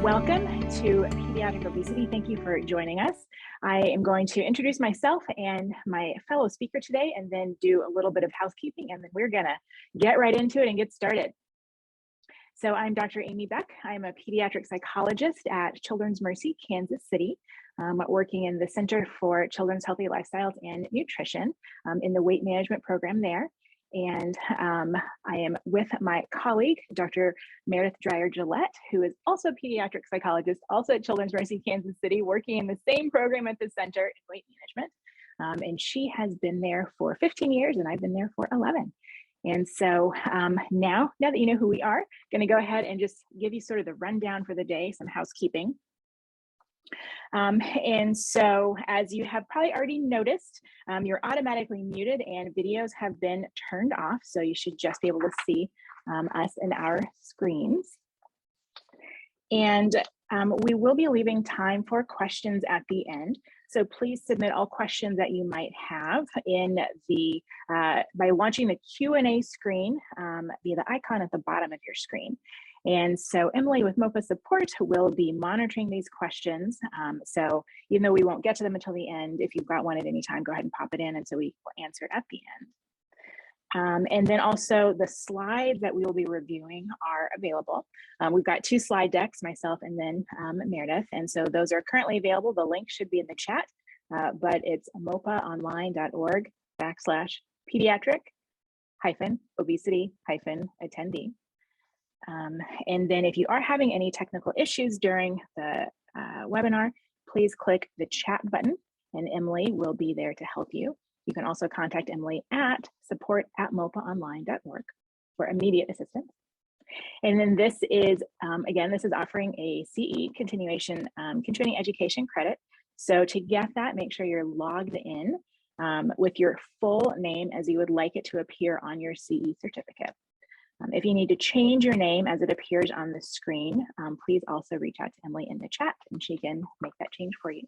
Welcome to Pediatric Obesity. Thank you for joining us. I am going to introduce myself and my fellow speaker today, and then do a little bit of housekeeping, and then we're gonna get right into it and get started. So I'm Dr. Amy Beck. I'm a pediatric psychologist at Children's Mercy, Kansas City, working in the Center for Children's Healthy Lifestyles and Nutrition in the weight management program there. And I am with my colleague, Dr. Meredith Dreyer-Gillette, who is also a pediatric psychologist, also at Children's Mercy, Kansas City, working in the same program at the center in weight management. And she has been there for 15 years and I've been there for 11. And so now that you know who we are, going to go ahead and just give you sort of the rundown for the day, some housekeeping. And so as you have probably already noticed, you're automatically muted and videos have been turned off. So you should just be able to see us and our screens. And we will be leaving time for questions at the end. So please submit all questions that you might have in the by launching the Q&A screen via the icon at the bottom of your screen. And so Emily with MOPA support will be monitoring these questions. So even though we won't get to them until the end, if you've got one at any time, go ahead and pop it in, and so we will answer it at the end. And then also the slides that we will be reviewing are available. We've got 2 slide decks, myself and then Meredith. And so those are currently available. The link should be in the chat, but it's mopaonline.org/pediatric-obesity-attendee. And then if you are having any technical issues during the webinar, please click the chat button and Emily will be there to help you. You can also contact Emily at support@mopaonline.org for immediate assistance. And then this is, again, this is offering a CE continuation, continuing education credit. So to get that, make sure you're logged in with your full name as you would like it to appear on your CE certificate. If you need to change your name as it appears on the screen, please also reach out to Emily in the chat and she can make that change for you.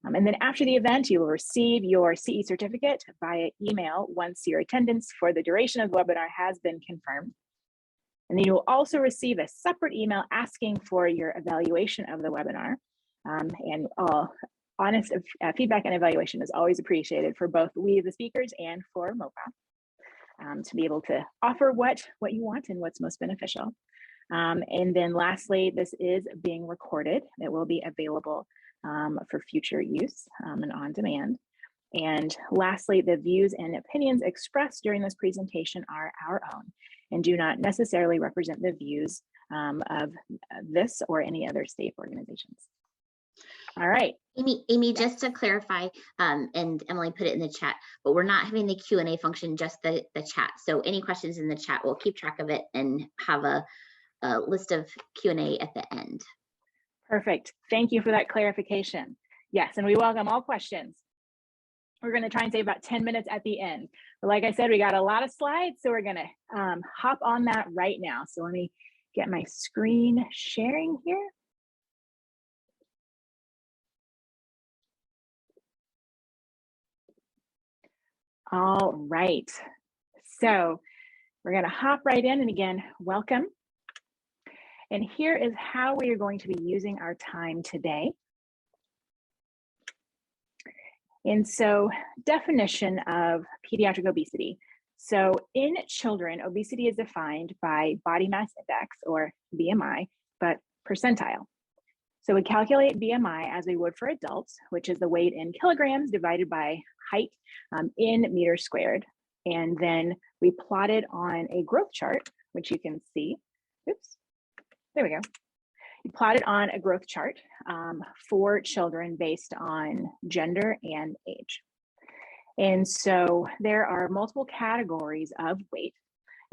And then after the event, you will receive your CE certificate via email once your attendance for the duration of the webinar has been confirmed. And then you will also receive a separate email asking for your evaluation of the webinar. And honest feedback and evaluation is always appreciated for both we, the speakers, and for MOPA. To be able to offer what you want and what's most beneficial. And then lastly, this is being recorded. It will be available for future use and on demand. And lastly, the views and opinions expressed during this presentation are our own and do not necessarily represent the views of this or any other state organizations. All right. Amy, just to clarify, and Emily put it in the chat, but we're not having the Q&A function, just the chat. So any questions in the chat, we'll keep track of it and have a list of Q&A at the end. Perfect. Thank you for that clarification. Yes, and we welcome all questions. We're going to try and save about 10 minutes at the end. But like I said, we got a lot of slides, so we're going to hop on that right now. So let me get my screen sharing here. All right, so we're going to hop right in, and again, welcome. And here is how we are going to be using our time today. And so, definition of pediatric obesity. So in children, obesity is defined by body mass index, or BMI, but percentile. So we calculate BMI as we would for adults, which is the weight in kilograms divided by height in meters squared. And then we plot it on a growth chart, which you can see. Oops, there we go. You plot it on a growth chart for children based on gender and age. And so there are multiple categories of weight.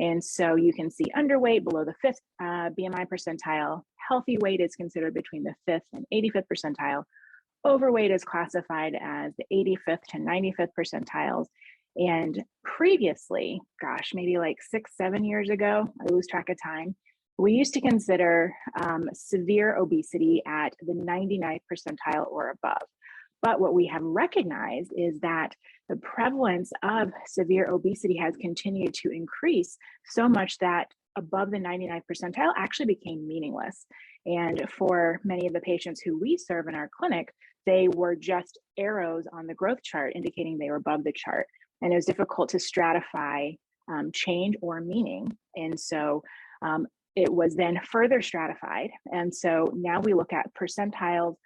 And so you can see underweight below the 5th BMI percentile. Healthy weight is considered between the 5th and 85th percentile. Overweight is classified as the 85th to 95th percentiles. And previously, gosh, maybe like 6-7 years ago, I lose track of time, we used to consider severe obesity at the 99th percentile or above. But what we have recognized is that the prevalence of severe obesity has continued to increase so much that above the 99th percentile actually became meaningless. And for many of the patients who we serve in our clinic, they were just arrows on the growth chart indicating they were above the chart. And it was difficult to stratify change or meaning. And so it was then further stratified. And so now we look at percentiles,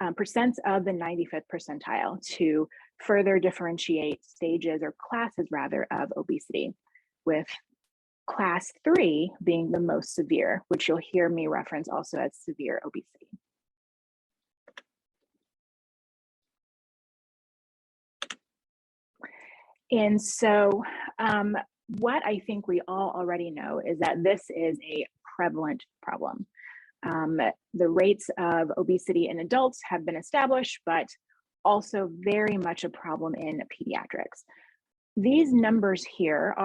percents of the 95th percentile to further differentiate stages or classes rather of obesity, with class 3 being the most severe, which you'll hear me reference also as severe obesity. And so what I think we all already know is that this is a prevalent problem. The rates of obesity in adults have been established, but also very much a problem in pediatrics. These numbers here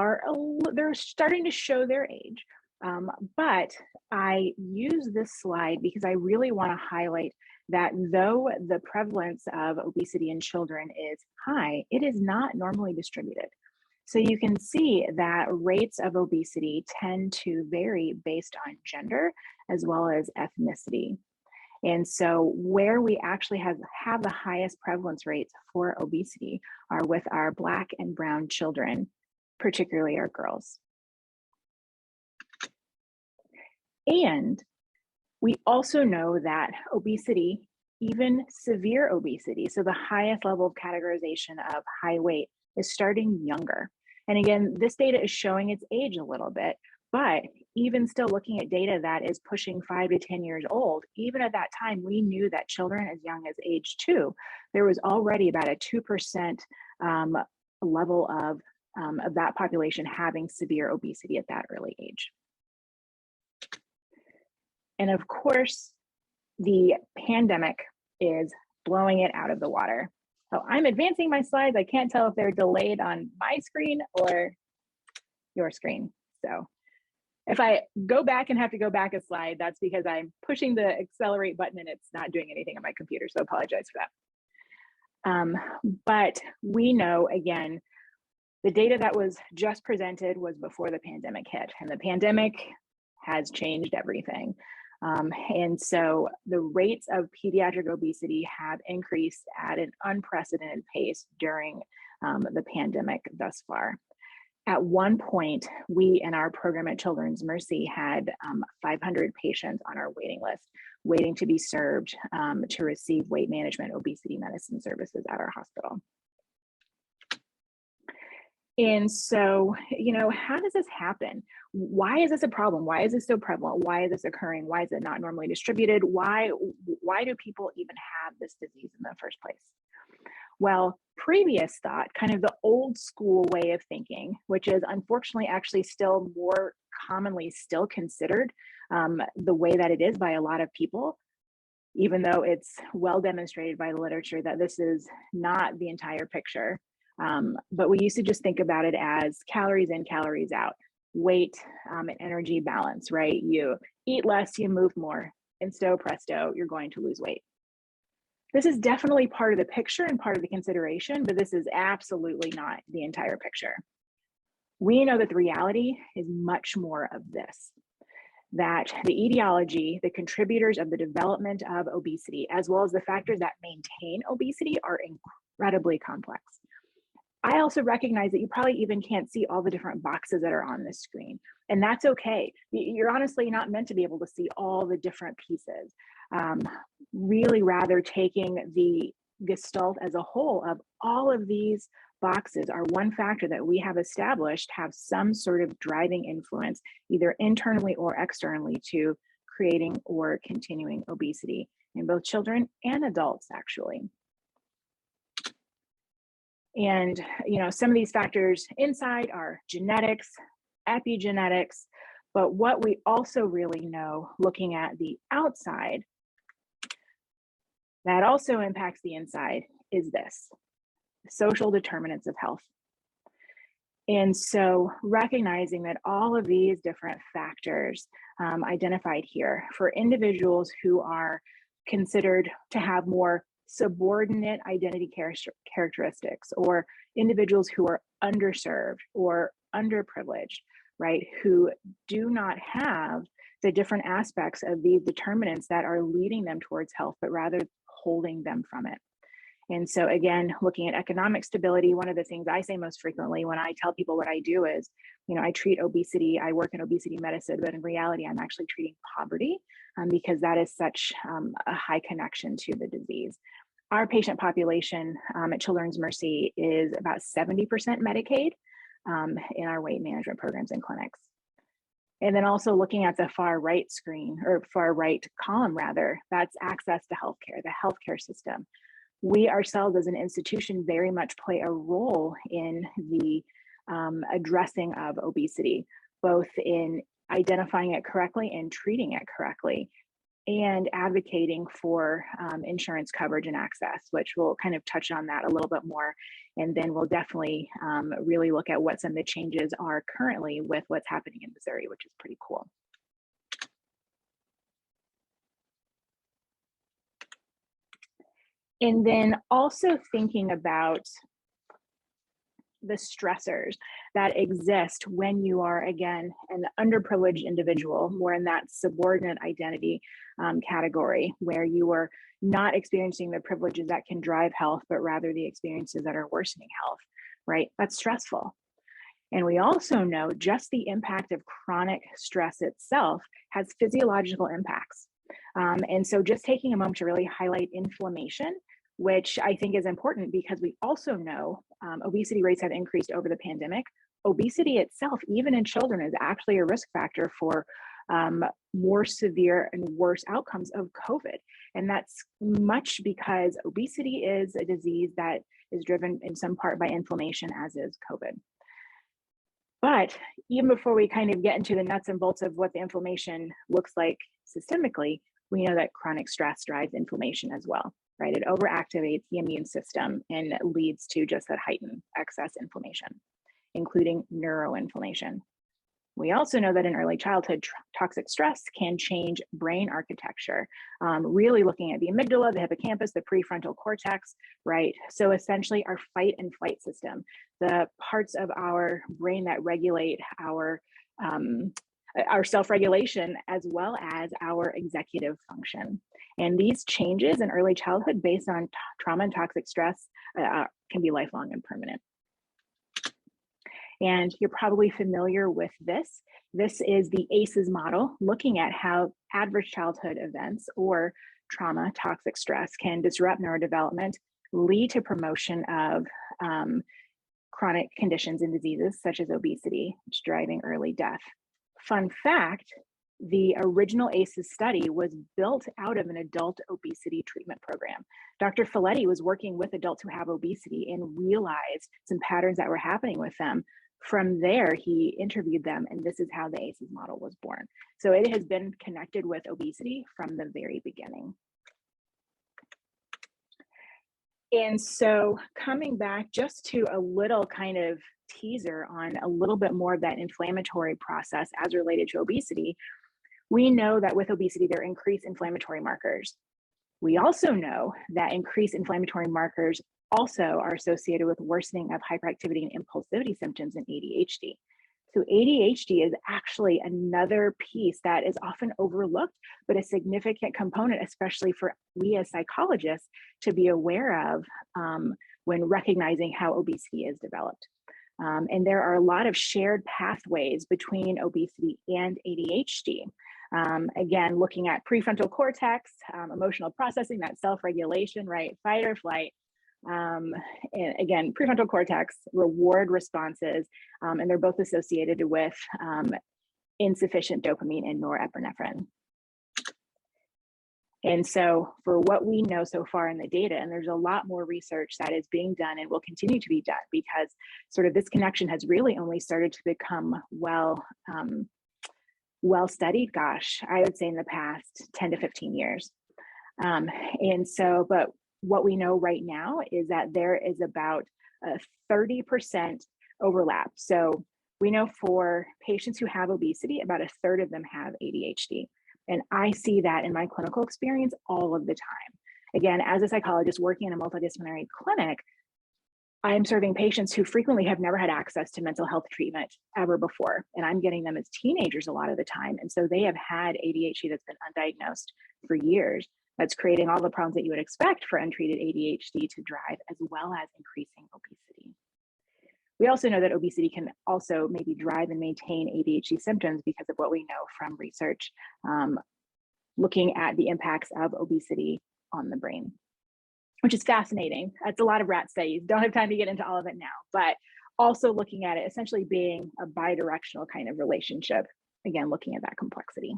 they're starting to show their age, but I use this slide because I really want to highlight that though the prevalence of obesity in children is high, it is not normally distributed. So you can see that rates of obesity tend to vary based on gender as well as ethnicity. And so where we actually have the highest prevalence rates for obesity are with our Black and brown children, particularly our girls. And we also know that obesity, even severe obesity, so the highest level of categorization of high weight, is starting younger. And again, this data is showing its age a little bit, but even still looking at data that is pushing 5 to 10 years old, even at that time, we knew that children as young as age 2, there was already about a 2% level of that population having severe obesity at that early age. And of course, the pandemic is blowing it out of the water. So I'm advancing my slides. I can't tell if they're delayed on my screen or your screen. So if I go back and have to go back a slide, that's because I'm pushing the accelerate button and it's not doing anything on my computer. So I apologize for that. But we know, again, the data that was just presented was before the pandemic hit, and the pandemic has changed everything. And so the rates of pediatric obesity have increased at an unprecedented pace during the pandemic thus far. At one point, we in our program at Children's Mercy had 500 patients on our waiting list, waiting to be served to receive weight management obesity medicine services at our hospital. And so, how does this happen? Why is this a problem? Why is this so prevalent? Why is this occurring? Why is it not normally distributed? Why do people even have this disease in the first place? Well, previous thought, kind of the old school way of thinking, which is unfortunately actually still more commonly still considered the way that it is by a lot of people, even though it's well demonstrated by the literature that this is not the entire picture. But we used to just think about it as calories in, calories out, weight and energy balance, right? You eat less, you move more, and sto presto, you're going to lose weight. This is definitely part of the picture and part of the consideration, but this is absolutely not the entire picture. We know that the reality is much more of this, that the etiology, the contributors of the development of obesity, as well as the factors that maintain obesity, are incredibly complex. I also recognize that you probably even can't see all the different boxes that are on this screen, and that's okay. You're honestly not meant to be able to see all the different pieces. Really rather taking the gestalt as a whole of all of these boxes are one factor that we have established have some sort of driving influence, either internally or externally, to creating or continuing obesity in both children and adults, actually. And, some of these factors inside are genetics, epigenetics, but what we also really know, looking at the outside, that also impacts the inside, is this: social determinants of health. And so recognizing that all of these different factors identified here for individuals who are considered to have more subordinate identity characteristics, or individuals who are underserved or underprivileged, right, who do not have the different aspects of these determinants that are leading them towards health, but rather holding them from it. And so again, looking at economic stability, one of the things I say most frequently when I tell people what I do is, I treat obesity, I work in obesity medicine, but in reality, I'm actually treating poverty because that is such a high connection to the disease. Our patient population at Children's Mercy is about 70% Medicaid in our weight management programs and clinics. And then also looking at the far right screen, or far right column rather, that's access to healthcare, the healthcare system. We ourselves as an institution very much play a role in the addressing of obesity, both in identifying it correctly and treating it correctly, and advocating for insurance coverage and access, which we'll kind of touch on that a little bit more. And then we'll definitely really look at what some of the changes are currently with what's happening in Missouri, which is pretty cool. And then also thinking about the stressors that exist when you are, again, an underprivileged individual, more in that subordinate identity category, where you are not experiencing the privileges that can drive health, but rather the experiences that are worsening health, right? That's stressful. And we also know just the impact of chronic stress itself has physiological impacts. And so just taking a moment to really highlight inflammation, which I think is important because we also know obesity rates have increased over the pandemic. Obesity itself, even in children, is actually a risk factor for more severe and worse outcomes of COVID. And that's much because obesity is a disease that is driven in some part by inflammation, as is COVID. But even before we kind of get into the nuts and bolts of what the inflammation looks like systemically, we know that chronic stress drives inflammation as well, right? It overactivates the immune system and leads to just that heightened excess inflammation, including neuroinflammation. We also know that in early childhood, toxic stress can change brain architecture, really looking at the amygdala, the hippocampus, the prefrontal cortex, right? So essentially our fight and flight system, the parts of our brain that regulate our self-regulation as well as our executive function. And these changes in early childhood based on trauma and toxic stress can be lifelong and permanent. And you're probably familiar with this. This is the ACEs model, looking at how adverse childhood events or trauma, toxic stress can disrupt neurodevelopment, lead to promotion of chronic conditions and diseases such as obesity, which is driving early death. Fun fact, the original ACEs study was built out of an adult obesity treatment program. Dr. Folletti was working with adults who have obesity and realized some patterns that were happening with them. From there, he interviewed them, and this is how the ACEs model was born. So it has been connected with obesity from the very beginning. And so coming back just to a little kind of teaser on a little bit more of that inflammatory process as related to obesity, we know that with obesity, there are increased inflammatory markers. We also know that increased inflammatory markers also are associated with worsening of hyperactivity and impulsivity symptoms in ADHD. So ADHD is actually another piece that is often overlooked, but a significant component, especially for we as psychologists to be aware of when recognizing how obesity is developed. And there are a lot of shared pathways between obesity and ADHD. Again, looking at prefrontal cortex, emotional processing, that self-regulation, right? Fight or flight. And again, prefrontal cortex, reward responses, and they're both associated with insufficient dopamine and norepinephrine. And so for what we know so far in the data, and there's a lot more research that is being done and will continue to be done because sort of this connection has really only started to become well studied, gosh, I would say in the past 10 to 15 years. And so, but what we know right now is that there is about a 30% overlap. So we know for patients who have obesity, about a third of them have ADHD. And I see that in my clinical experience all of the time. Again, as a psychologist working in a multidisciplinary clinic, I'm serving patients who frequently have never had access to mental health treatment ever before. And I'm getting them as teenagers a lot of the time. And so they have had ADHD that's been undiagnosed for years. That's creating all the problems that you would expect for untreated ADHD to drive, as well as increasing obesity. We also know that obesity can also maybe drive and maintain ADHD symptoms because of what we know from research looking at the impacts of obesity on the brain, which is fascinating. That's a lot of rat studies. Don't have time to get into all of it now, but also looking at it essentially being a bidirectional kind of relationship. Again, looking at that complexity.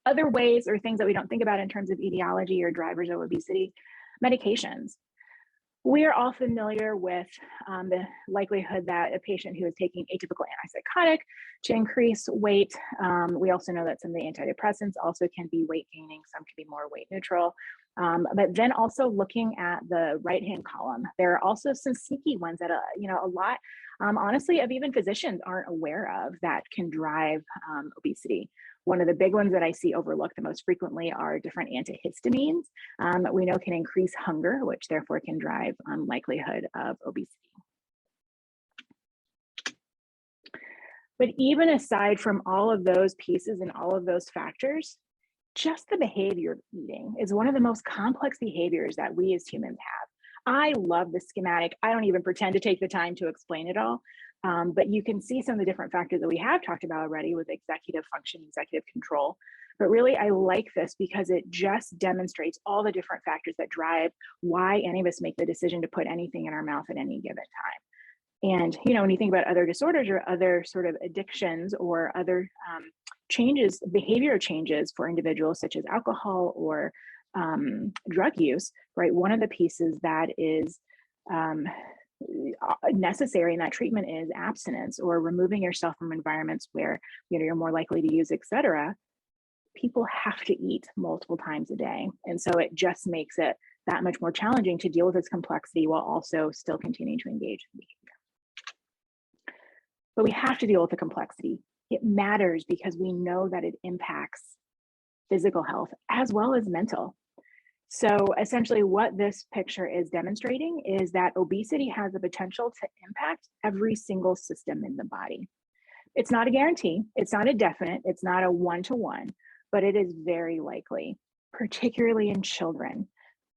Other ways or things that we don't think about in terms of etiology or drivers of obesity, medications. We are all familiar with the likelihood that a patient who is taking atypical antipsychotic to increase weight. We also know that some of the antidepressants also can be weight gaining, some can be more weight neutral. But then also looking at the right-hand column, there are also some sneaky ones that, a lot, honestly, of even physicians aren't aware of that can drive obesity. One of the big ones that I see overlooked the most frequently are different antihistamines that we know can increase hunger, which therefore can drive likelihood of obesity. But even aside from all of those pieces and all of those factors, just the behavior of eating is one of the most complex behaviors that we as humans have. I love the schematic. I don't even pretend to take the time to explain it all. But you can see some of the different factors that we have talked about already with executive function, executive control. But really, I like this because it just demonstrates all the different factors that drive why any of us make the decision to put anything in our mouth at any given time. And, when you think about other disorders or other sort of addictions or other changes, behavior changes for individuals such as alcohol or drug use, right? One of the pieces that is necessary in that treatment is abstinence or removing yourself from environments where you're more likely to use, et cetera. People have to eat multiple times a day. And so it just makes it that much more challenging to deal with its complexity while also still continuing to engage in behavior. But we have to deal with the complexity. It matters because we know that it impacts physical health as well as mental. So essentially what this picture is demonstrating is that obesity has the potential to impact every single system in the body. It's not a guarantee, it's not a definite, it's not a one-to-one, but it is very likely, particularly in children.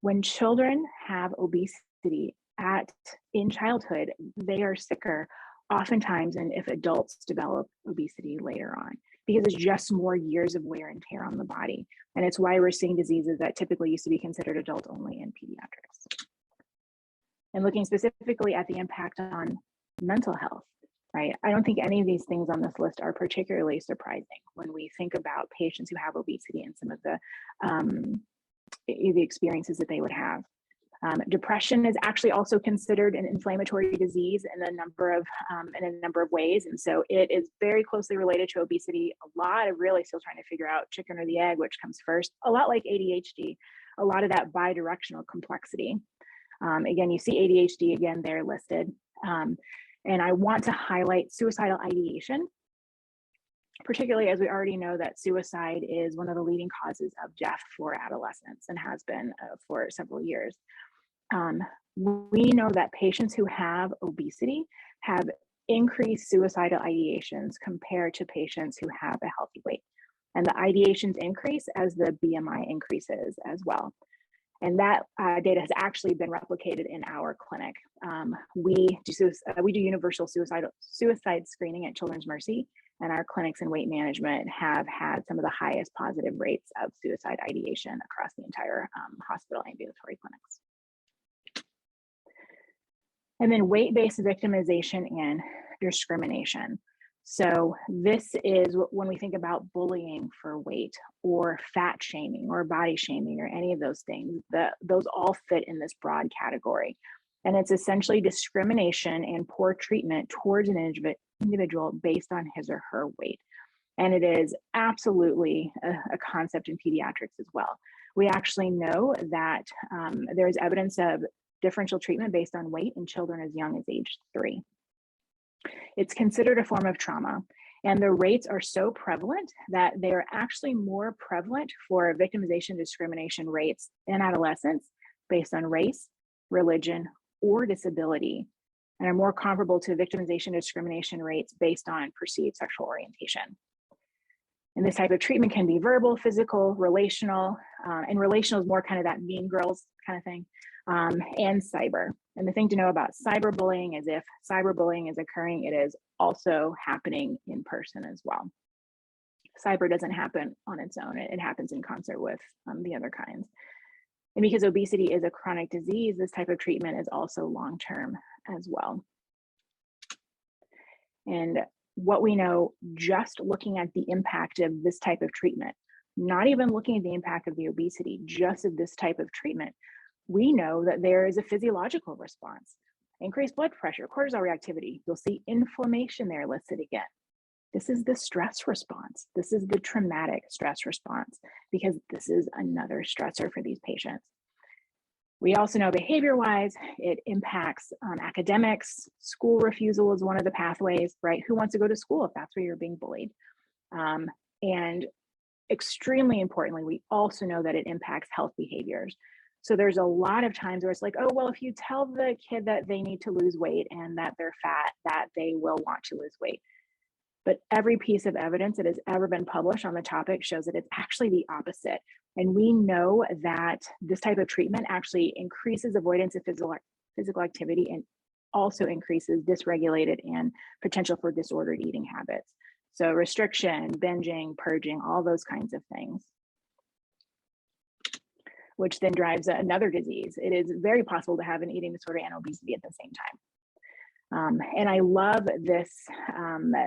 When children have obesity in childhood, they are sicker oftentimes than if adults develop obesity later on, because it's just more years of wear and tear on the body. And it's why we're seeing diseases that typically used to be considered adult only in pediatrics. And looking specifically at the impact on mental health, right? I don't think any of these things on this list are particularly surprising when we think about patients who have obesity and some of the experiences that they would have. Depression is actually also considered an inflammatory disease in a number of ways, and so it is very closely related to obesity. A lot of really still trying to figure out chicken or the egg, which comes first. A lot like ADHD, a lot of that bidirectional complexity. Again, you see ADHD again there listed, and I want to highlight suicidal ideation, particularly as we already know that suicide is one of the leading causes of death for adolescents and has been for several years. We know that patients who have obesity have increased suicidal ideations compared to patients who have a healthy weight. And the ideations increase as the BMI increases as well. And that data has actually been replicated in our clinic. We do universal suicide screening at Children's Mercy, and our clinics and weight management have had some of the highest positive rates of suicide ideation across the entire hospital ambulatory clinics. And then weight-based victimization and discrimination. So this is when we think about bullying for weight or fat shaming or body shaming or any of those things, those all fit in this broad category. And it's essentially discrimination and poor treatment towards an individual based on his or her weight. And it is absolutely a concept in pediatrics as well. We actually know that there's evidence of differential treatment based on weight in children as young as age 3. It's considered a form of trauma, and the rates are so prevalent that they are actually more prevalent for victimization discrimination rates in adolescents based on race, religion, or disability, and are more comparable to victimization discrimination rates based on perceived sexual orientation. And this type of treatment can be verbal, physical, relational, and relational is more kind of that mean girls kind of thing, and cyber. And the thing to know about cyberbullying is if cyberbullying is occurring, it is also happening in person as well. Cyber doesn't happen on its own. It happens in concert with the other kinds. And because obesity is a chronic disease, this type of treatment is also long-term as well. And what we know, just looking at the impact of this type of treatment, not even looking at the impact of the obesity, just of this type of treatment, we know that there is a physiological response, increased blood pressure, cortisol reactivity. You'll see inflammation there listed again. This is the stress response. This is the traumatic stress response, because this is another stressor for these patients. We also know behavior-wise, it impacts academics. School refusal is one of the pathways, right? Who wants to go to school if that's where you're being bullied? And extremely importantly, we also know that it impacts health behaviors. So there's a lot of times where it's like, oh, well, if you tell the kid that they need to lose weight and that they're fat, that they will want to lose weight. But every piece of evidence that has ever been published on the topic shows that it's actually the opposite. And we know that this type of treatment actually increases avoidance of physical activity and also increases dysregulated and potential for disordered eating habits. So restriction, binging, purging, all those kinds of things, which then drives another disease. It is very possible to have an eating disorder and obesity at the same time. And I love this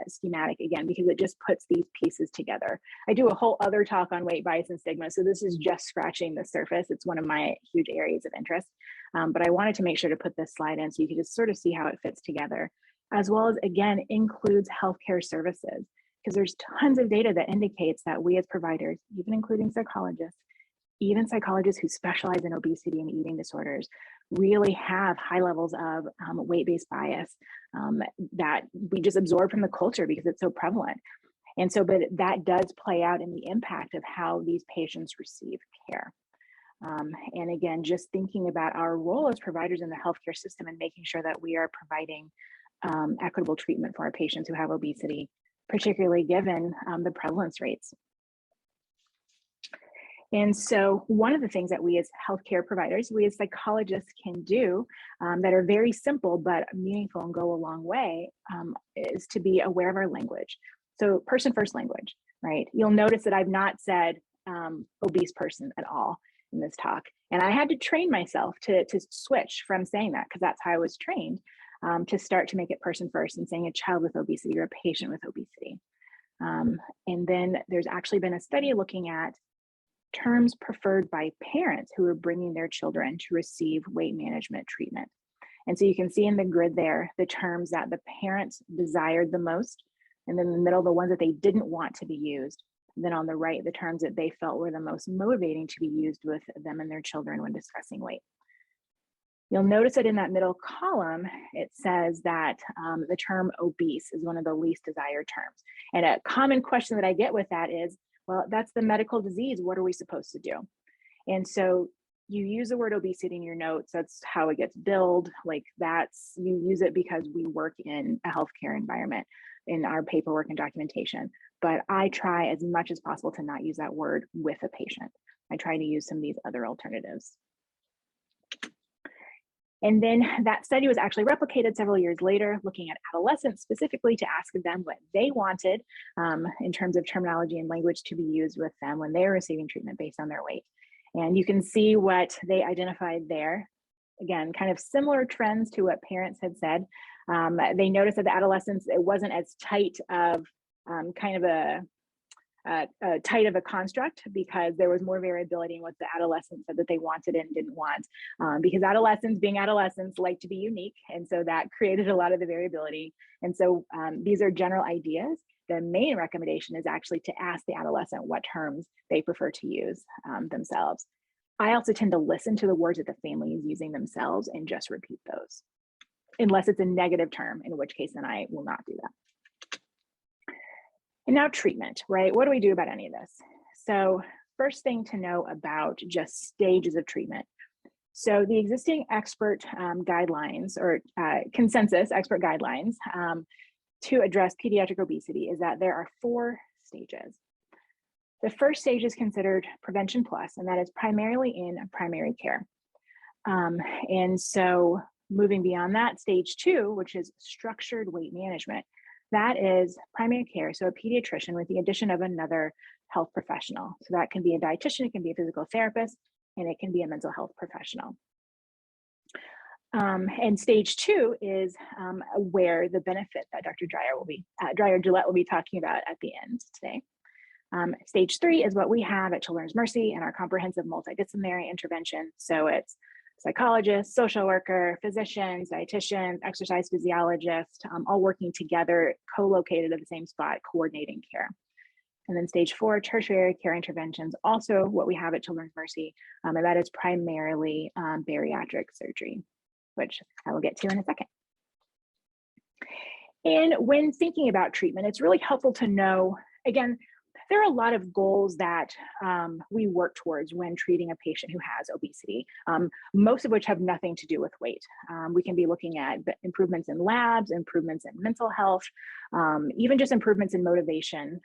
schematic again, because it just puts these pieces together. I do a whole other talk on weight bias and stigma, so this is just scratching the surface. It's one of my huge areas of interest, but I wanted to make sure to put this slide in so you can just sort of see how it fits together, as well as, again, includes healthcare services, because there's tons of data that indicates that we as providers, even including psychologists who specialize in obesity and eating disorders, really have high levels of weight-based bias that we just absorb from the culture because it's so prevalent. And so, but that does play out in the impact of how these patients receive care. And again, just thinking about our role as providers in the healthcare system and making sure that we are providing equitable treatment for our patients who have obesity, particularly given the prevalence rates. And so one of the things that we as healthcare providers, we as psychologists can do that are very simple but meaningful and go a long way is to be aware of our language. So person first language, right? You'll notice that I've not said obese person at all in this talk. And I had to train myself to switch from saying that, because that's how I was trained, to start to make it person first and saying a child with obesity or a patient with obesity. And then there's actually been a study looking at terms preferred by parents who are bringing their children to receive weight management treatment. And so you can see in the grid there, the terms that the parents desired the most, and then in the middle, the ones that they didn't want to be used. And then on the right, the terms that they felt were the most motivating to be used with them and their children when discussing weight. You'll notice that in that middle column, it says that the term obese is one of the least desired terms. And a common question that I get with that is, well, that's the medical disease. What are we supposed to do? And so you use the word obesity in your notes. That's how it gets billed. Like you use it because we work in a healthcare environment in our paperwork and documentation. But I try as much as possible to not use that word with a patient. I try to use some of these other alternatives. And then that study was actually replicated several years later, looking at adolescents specifically to ask them what they wanted in terms of terminology and language to be used with them when they were receiving treatment based on their weight. And you can see what they identified there. Again, kind of similar trends to what parents had said. They noticed that the adolescents, it wasn't as tight of kind of a tight of a construct, because there was more variability in what the adolescents said that they wanted and didn't want, because adolescents, being adolescents, like to be unique, and so that created a lot of the variability. And so these are general ideas. The main recommendation is actually to ask the adolescent what terms they prefer to use themselves. I also tend to listen to the words that the family is using themselves and just repeat those, unless it's a negative term, in which case then I will not do that. And now treatment, right? What do we do about any of this? So first thing to know about just stages of treatment. So the existing expert guidelines or consensus expert guidelines to address pediatric obesity is that there are 4 stages. The first stage is considered prevention plus, and that is primarily in primary care. And so moving beyond that, stage 2, which is structured weight management, that is primary care, so a pediatrician with the addition of another health professional. So that can be a dietitian, it can be a physical therapist, and it can be a mental health professional. And stage 2 is where the benefit that Dr. Dreyer-Gillette will be talking about at the end today. Stage 3 is what we have at Children's Mercy and our comprehensive multidisciplinary intervention. So it's psychologists, social worker, physicians, dietitians, exercise physiologists, all working together, co-located at the same spot, coordinating care. And then stage 4, tertiary care interventions, also what we have at Children's Mercy, and that is primarily bariatric surgery, which I will get to in a second. And when thinking about treatment, it's really helpful to know, again, there are a lot of goals that we work towards when treating a patient who has obesity, most of which have nothing to do with weight. We can be looking at improvements in labs, improvements in mental health, even just improvements in motivation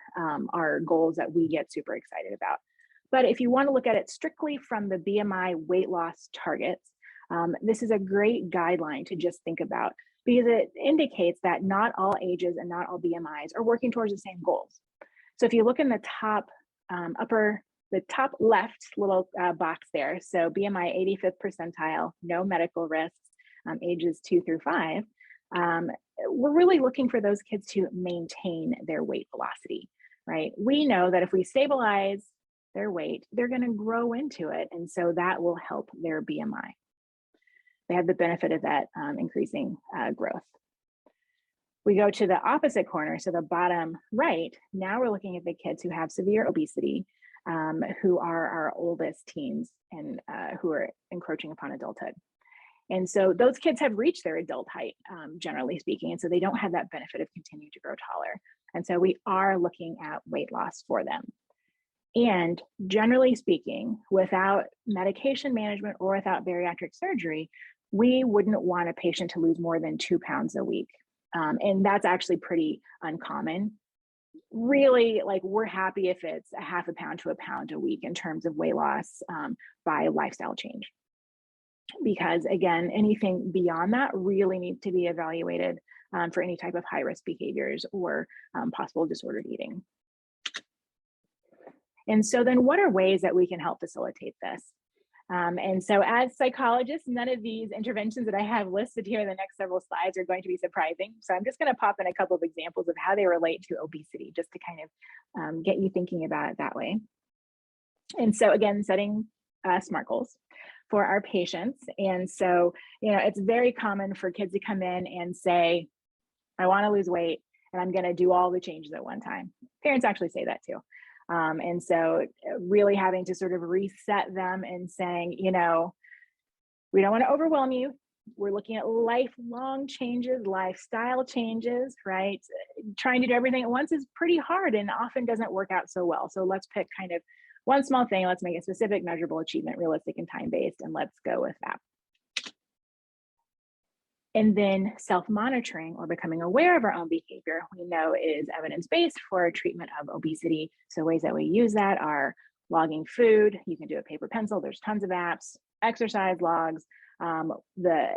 are goals that we get super excited about. But if you want to look at it strictly from the BMI weight loss targets, this is a great guideline to just think about because it indicates that not all ages and not all BMIs are working towards the same goals. So if you look in the top the top left little box there, so BMI 85th percentile, no medical risks, ages 2 through 5, we're really looking for those kids to maintain their weight velocity, right? We know that if we stabilize their weight, they're going to grow into it, and so that will help their BMI. They have the benefit of that increasing growth. We go to the opposite corner, so the bottom right, now we're looking at the kids who have severe obesity, who are our oldest teens and who are encroaching upon adulthood. And so those kids have reached their adult height, generally speaking, and so they don't have that benefit of continuing to grow taller. And so we are looking at weight loss for them. And generally speaking, without medication management or without bariatric surgery, we wouldn't want a patient to lose more than 2 pounds a week. And that's actually pretty uncommon. Really, like we're happy if it's a half a pound to a pound a week in terms of weight loss by lifestyle change. Because again, anything beyond that really needs to be evaluated for any type of high-risk behaviors or possible disordered eating. And so then what are ways that we can help facilitate this? And so as psychologists, none of these interventions that I have listed here in the next several slides are going to be surprising. So I'm just going to pop in a couple of examples of how they relate to obesity, just to kind of get you thinking about it that way. And so again, setting SMART goals for our patients. And so, you know, it's very common for kids to come in and say, I want to lose weight and I'm going to do all the changes at one time. Parents actually say that too. And so really having to sort of reset them and saying, you know, we don't want to overwhelm you. We're looking at lifelong changes, lifestyle changes, right? Trying to do everything at once is pretty hard and often doesn't work out so well. So let's pick kind of one small thing. Let's make it specific, measurable, achievement, realistic, and time-based, and let's go with that. And then self-monitoring or becoming aware of our own behavior, we know is evidence-based for treatment of obesity. So ways that we use that are logging food. You can do a paper pencil. There's tons of apps, exercise logs, the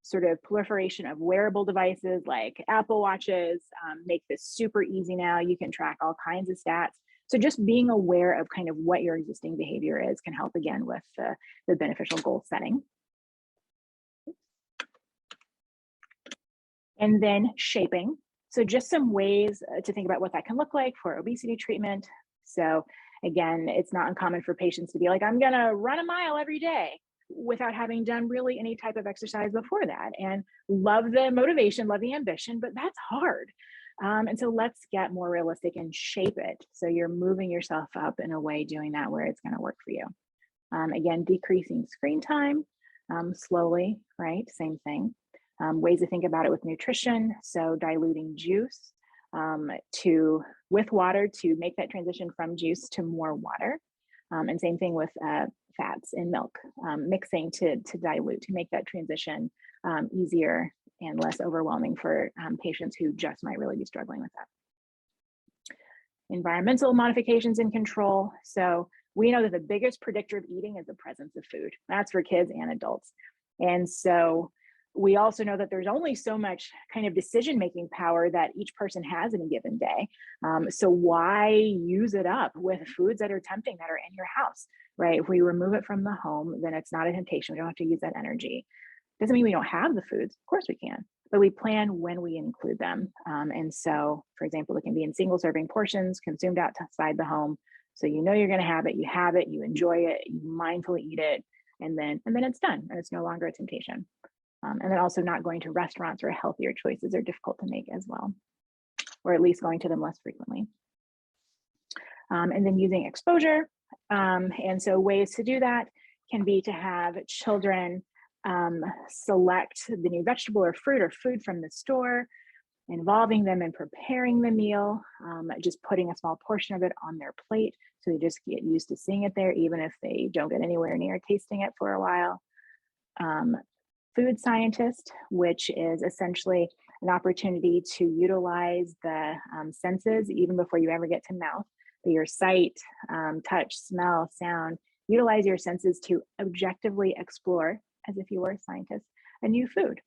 sort of proliferation of wearable devices like Apple Watches make this super easy now. You can track all kinds of stats. So just being aware of kind of what your existing behavior is can help again with the beneficial goal setting. And then shaping. So just some ways to think about what that can look like for obesity treatment. So again, it's not uncommon for patients to be like, I'm gonna run a mile every day without having done really any type of exercise before that. And love the motivation, love the ambition, but that's hard. And so let's get more realistic and shape it. So you're moving yourself up in a way doing that where it's gonna work for you. Again, decreasing screen time slowly, right? Same thing. Ways to think about it with nutrition. So diluting juice with water to make that transition from juice to more water. And same thing with fats in milk, mixing to dilute to make that transition easier and less overwhelming for patients who just might really be struggling with that. Environmental modifications and control. So we know that the biggest predictor of eating is the presence of food. That's for kids and adults. And so we also know that there's only so much kind of decision-making power that each person has in a given day. So why use it up with foods that are tempting, that are in your house, right? If we remove it from the home, then it's not a temptation. We don't have to use that energy. Doesn't mean we don't have the foods. Of course we can, but we plan when we include them. And so, for example, it can be in single serving portions consumed outside the home. So you know you're going to have it, you enjoy it, you mindfully eat it, and then it's done, and it's no longer a temptation. And then also not going to restaurants where healthier choices are difficult to make as well, or at least going to them less frequently. And then using exposure. And so ways to do that can be to have children select the new vegetable or fruit or food from the store, involving them in preparing the meal, just putting a small portion of it on their plate. So they just get used to seeing it there, even if they don't get anywhere near tasting it for a while. Food scientist, which is essentially an opportunity to utilize the senses even before you ever get to mouth, your sight, touch, smell, sound, utilize your senses to objectively explore, as if you were a scientist, a new food.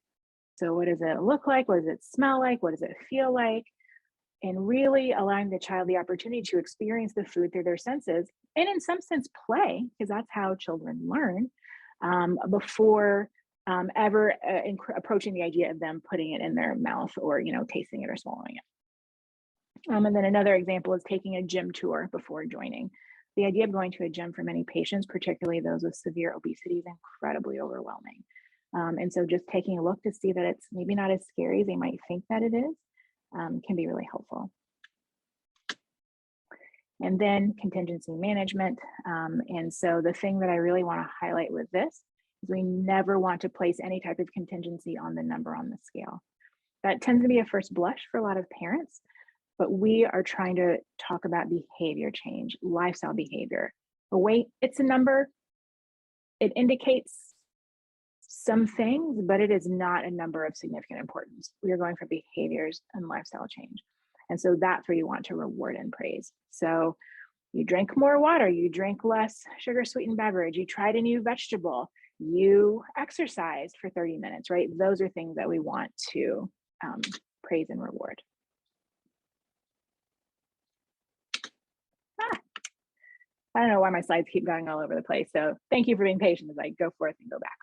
So what does it look like? What does it smell like? What does it feel like? And really allowing the child the opportunity to experience the food through their senses, and in some sense play, because that's how children learn, before ever approaching the idea of them putting it in their mouth or tasting it or swallowing it. And then another example is taking a gym tour before joining. The idea of going to a gym for many patients, particularly those with severe obesity, is incredibly overwhelming. And so just taking a look to see that it's maybe not as scary as they might think that it is can be really helpful. And then contingency management. And so the thing that I really want to highlight with this is we never want to place any type of contingency on the number on the scale. That tends to be a first blush for a lot of parents, but we are trying to talk about behavior change, lifestyle behavior. The weight, it's a number, it indicates some things, but it is not a number of significant importance. We are going for behaviors and lifestyle change. And so that's where you want to reward and praise. So you drink more water, you drink less sugar sweetened beverage, you tried a new vegetable, you exercised for 30 minutes, right? Those are things that we want to praise and reward. I don't know why my slides keep going all over the place. So thank you for being patient as I go forth and go back.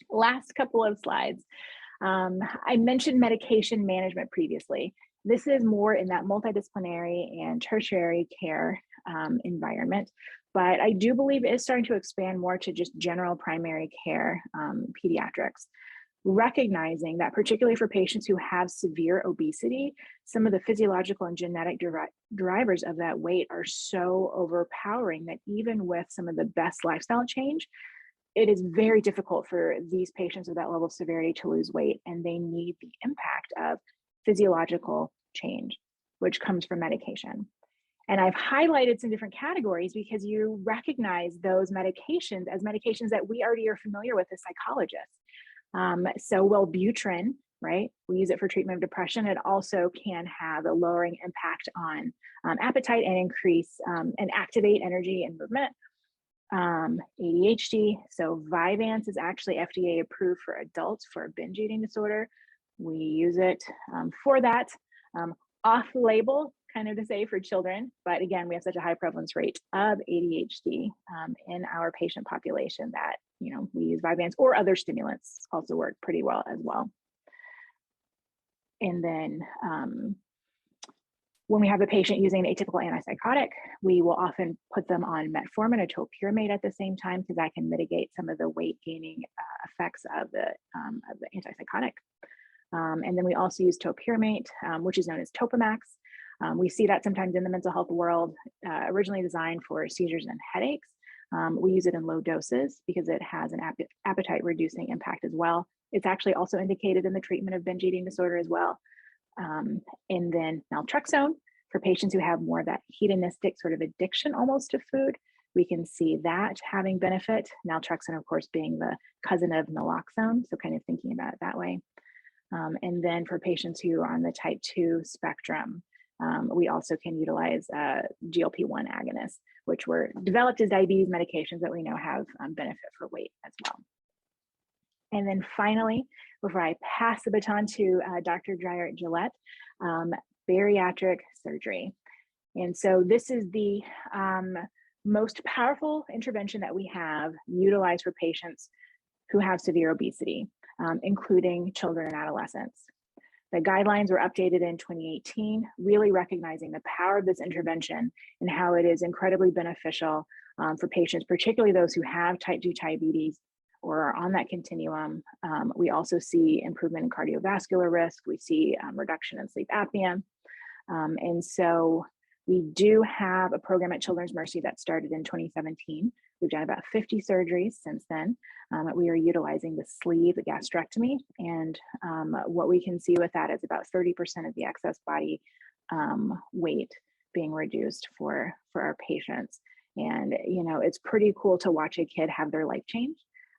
Last couple of slides. I mentioned medication management previously. This is more in that multidisciplinary and tertiary care environment, but I do believe it is starting to expand more to just general primary care pediatrics, recognizing that particularly for patients who have severe obesity, some of the physiological and genetic drivers of that weight are so overpowering that even with some of the best lifestyle change, it is very difficult for these patients with that level of severity to lose weight, and they need the impact of physiological change, which comes from medication. And I've highlighted some different categories because you recognize those medications as medications that we already are familiar with as psychologists. So Wellbutrin, right? We use it for treatment of depression. It also can have a lowering impact on appetite and increase and activate energy and movement. ADHD, so Vyvanse is actually FDA approved for adults for a binge eating disorder. We use it for that, off-label, kind of to say, for children, but again, we have such a high prevalence rate of ADHD in our patient population that we use Vyvanse, or other stimulants also work pretty well as well. And then when we have a patient using an atypical antipsychotic, we will often put them on metformin or topiramate at the same time, because that can mitigate some of the weight gaining effects of the antipsychotic. And then we also use topiramate, which is known as Topamax. We see that sometimes in the mental health world, originally designed for seizures and headaches. We use it in low doses because it has an appetite reducing impact as well. It's actually also indicated in the treatment of binge eating disorder as well. And then naltrexone for patients who have more of that hedonistic sort of addiction almost to food. we can see that having benefit. Naltrexone, of course, being the cousin of naloxone, so kind of thinking about it that way. And then for patients who are on the type 2 spectrum, we also can utilize GLP-1 agonists, which were developed as diabetes medications that we know have benefit for weight as well. And then finally, before I pass the baton to Dr. Dreyer at Gillette, bariatric surgery. And so this is the most powerful intervention that we have utilized for patients who have severe obesity, including children and adolescents. The guidelines were updated in 2018, really recognizing the power of this intervention and how it is incredibly beneficial for patients, particularly those who have type 2 diabetes or are on that continuum. We also see improvement in cardiovascular risk. We see reduction in sleep apnea. And so we do have a program at Children's Mercy that started in 2017. We've done about 50 surgeries since then. We are utilizing the sleeve, the gastrectomy, and what we can see with that is about 30% of the excess body weight being reduced for our patients. And you know, it's pretty cool to watch a kid have their life change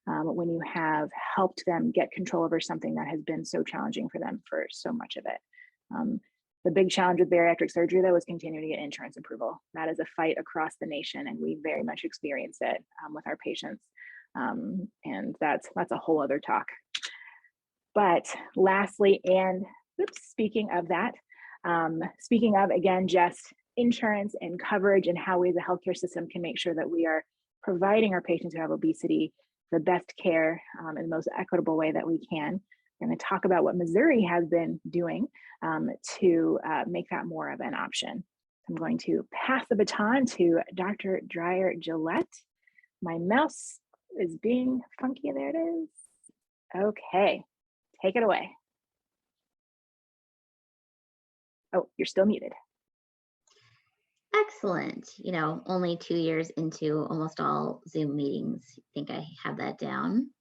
when you have helped them get control over something that has been so challenging for them for so much of it. The big challenge with bariatric surgery, though, is continuing to get insurance approval. That is a fight across the nation, and we very much experience it with our patients. And that's a whole other talk. But lastly, and speaking of that, again, just insurance and coverage and how we as a healthcare system can make sure that we are providing our patients who have obesity the best care in the most equitable way that we can. I'm going to talk about what Missouri has been doing to make that more of an option. I'm going to pass the baton to Dr. Dreyer Gillette. My mouse is being funky. There it is. Okay, take it away. Oh, you're still muted. Excellent. You know, only 2 years into almost all Zoom meetings. I think I have that down.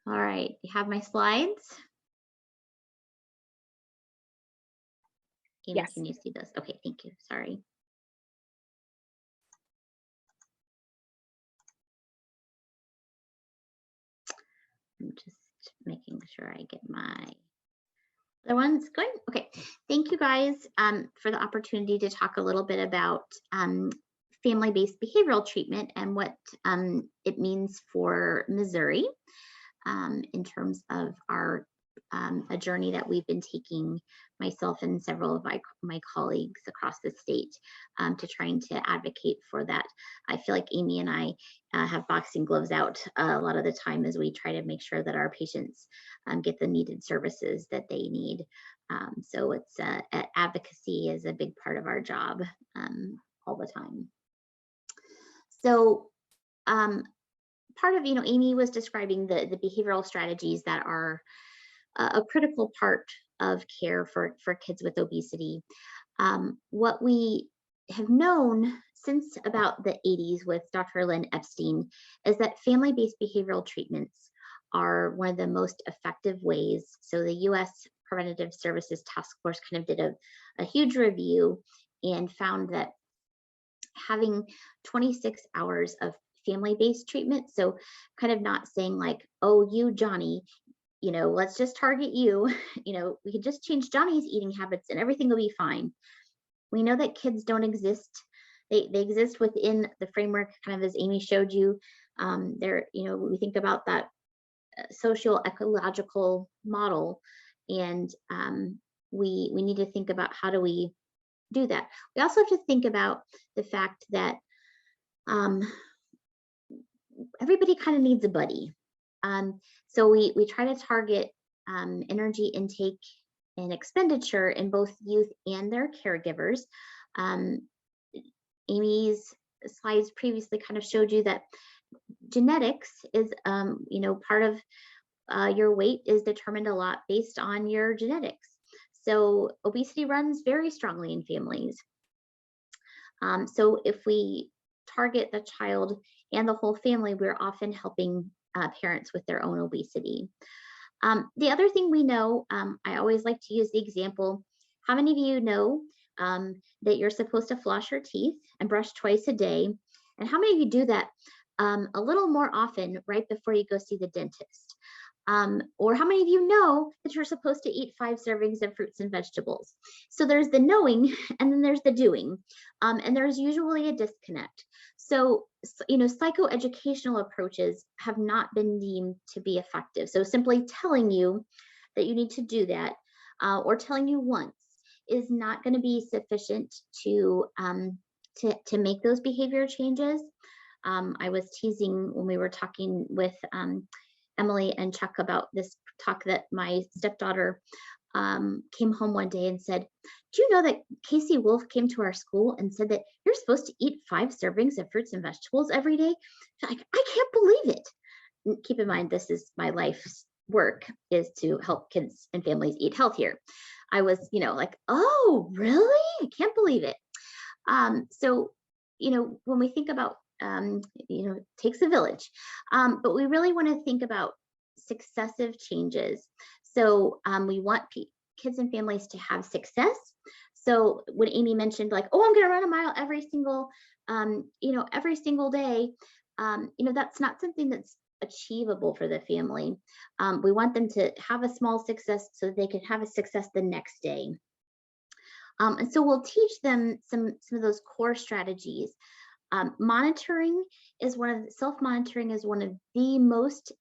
All right, you have my slides? Amy, yes. Can you see this? Okay, thank you. Sorry. I'm just making sure I get my other ones going. Okay, thank you guys for the opportunity to talk a little bit about family-based behavioral treatment and what it means for Missouri. In terms of our a journey that we've been taking, myself and several of my colleagues across the state, to trying to advocate for that. I feel like Amy and I have boxing gloves out a lot of the time as we try to make sure that our patients get the needed services that they need. So it's advocacy is a big part of our job all the time. So part of, Amy was describing the behavioral strategies that are a critical part of care for kids with obesity. What we have known since about the 80s with Dr. Lynn Epstein is that family-based behavioral treatments are one of the most effective ways. So the U.S. Preventative Services Task Force kind of did a huge review and found that having 26 hours of family-based treatment, so kind of not saying like, oh, you, Johnny, let's just target you, we can just change Johnny's eating habits and everything will be fine. We know that kids don't exist. They exist within the framework, kind of as Amy showed you. We think about that social ecological model, and we need to think about how do we do that. We also have to think about the fact that everybody kind of needs a buddy. So we try to target energy intake and expenditure in both youth and their caregivers. Amy's slides previously kind of showed you that genetics is, part of your weight is determined a lot based on your genetics. So obesity runs very strongly in families. So if we target the child and the whole family, we're often helping parents with their own obesity. The other thing we know, I always like to use the example, how many of you know that you're supposed to floss your teeth and brush twice a day. And how many of you do that a little more often right before you go see the dentist? Or how many of you know that you're supposed to eat 5 servings of fruits and vegetables? So there's the knowing and then there's the doing. And there's usually a disconnect. So, you know, psychoeducational approaches have not been deemed to be effective. So simply telling you that you need to do that or telling you once is not going to be sufficient to make those behavior changes. I was teasing when we were talking with Emily and Chuck about this talk that my stepdaughter came home one day and said, do you know that Casey Wolf came to our school and said that you're supposed to eat 5 servings of fruits and vegetables every day? Like, I can't believe it. And keep in mind, this is my life's work, is to help kids and families eat healthier. I was, you know, like, oh, really? I can't believe it. So, you know, when we think about you know, it takes a village, but we really want to think about successive changes. So we want kids and families to have success. So when Amy mentioned like, oh, I'm going to run a mile every single, you know, every single day, you know, that's not something that's achievable for the family. We want them to have a small success so that they can have a success the next day. And so we'll teach them some of those core strategies. Monitoring is self-monitoring is one of the most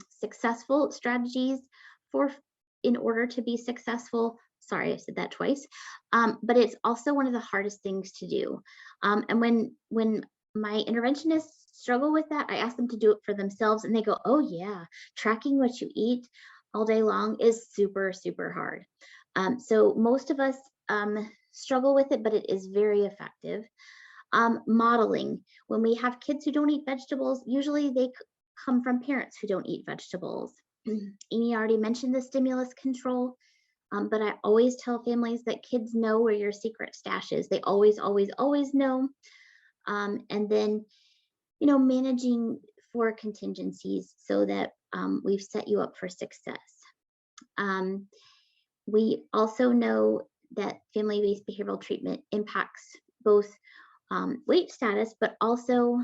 successful strategies in order to be successful. Sorry, I said that twice. But it's also one of the hardest things to do. And when my interventionists struggle with that, I ask them to do it for themselves and they go, oh yeah, tracking what you eat all day long is super, super hard. So most of us struggle with it, but it is very effective. Modeling. When we have kids who don't eat vegetables, usually they come from parents who don't eat vegetables. Amy already mentioned the stimulus control, but I always tell families that kids know where your secret stash is. They always, always, always know. And then, you know, managing for contingencies so that we've set you up for success. We also know that family-based behavioral treatment impacts both weight status, but also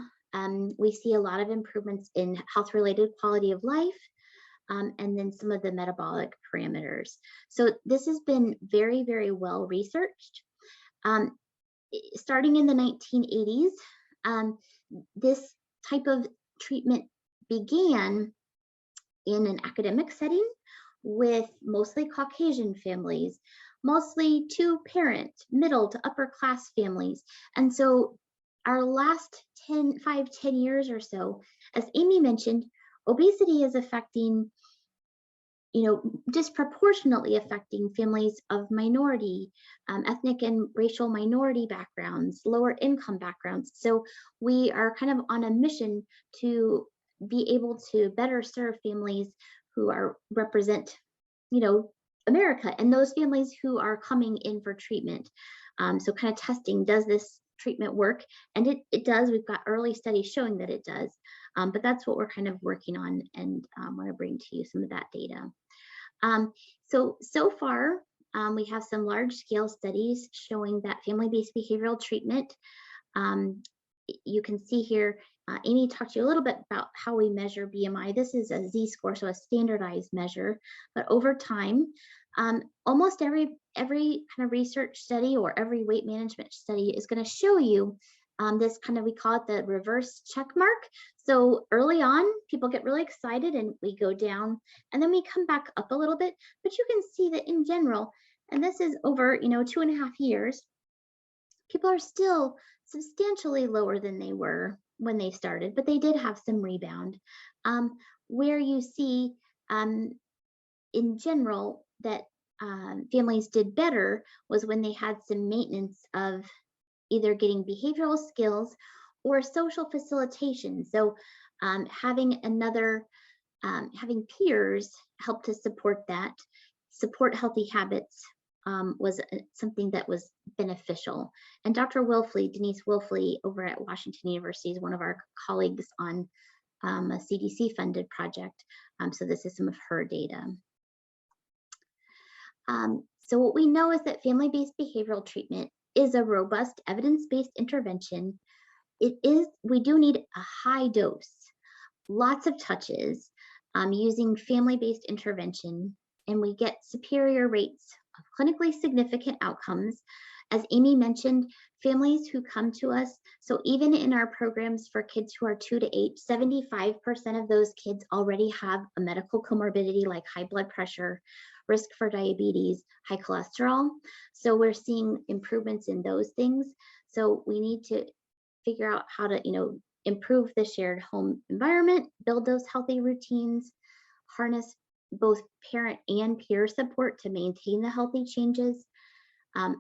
we see a lot of improvements in health-related quality of life, and then some of the metabolic parameters. So this has been very, very well researched. Starting in the 1980s, this type of treatment began in an academic setting with mostly Caucasian families, mostly 2-parent, middle to upper class families. And so our last 10 years or so, as Amy mentioned, obesity is affecting, you know, disproportionately affecting families of minority, ethnic and racial minority backgrounds, lower income backgrounds. So we are kind of on a mission to be able to better serve families who represent, you know, America and those families who are coming in for treatment. So kind of testing, does this treatment work? And it does. We've got early studies showing that it does. But that's what we're kind of working on, and want to bring to you some of that data. So far, we have some large scale studies showing that family-based behavioral treatment. You can see here, Amy talked to you a little bit about how we measure BMI. This is a Z-score, so a standardized measure, but over time, almost every kind of research study or every weight management study is going to show you this kind of, we call it the reverse check mark. So early on, people get really excited and we go down, and then we come back up a little bit, but you can see that in general, and this is over, you know, 2.5 years, people are still substantially lower than they were when they started, but they did have some rebound. Where you see in general that families did better was when they had some maintenance of either getting behavioral skills or social facilitation. So having peers help to support that, support healthy habits, was something that was beneficial. And Dr. Wilfley, Denise Wilfley over at Washington University, is one of our colleagues on a CDC funded project. So this is some of her data. So what we know is that family-based behavioral treatment is a robust evidence-based intervention. We do need a high dose, lots of touches, using family-based intervention, and we get superior rates of clinically significant outcomes. As Amy mentioned, families who come to us, so even in our programs for kids who are 2 to 8, 75% of those kids already have a medical comorbidity like high blood pressure, risk for diabetes, high cholesterol. So we're seeing improvements in those things. So we need to figure out how to, improve the shared home environment, build those healthy routines, harness both parent and peer support to maintain the healthy changes,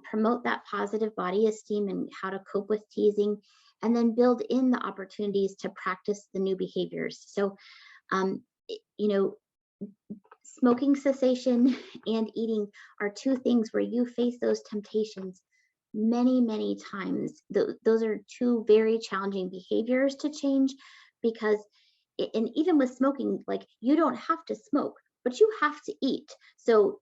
promote that positive body esteem and how to cope with teasing, and then build in the opportunities to practice the new behaviors. So, smoking cessation and eating are two things where you face those temptations many times. Those are two very challenging behaviors to change, because and even with smoking, like, you don't have to smoke, but you have to eat. So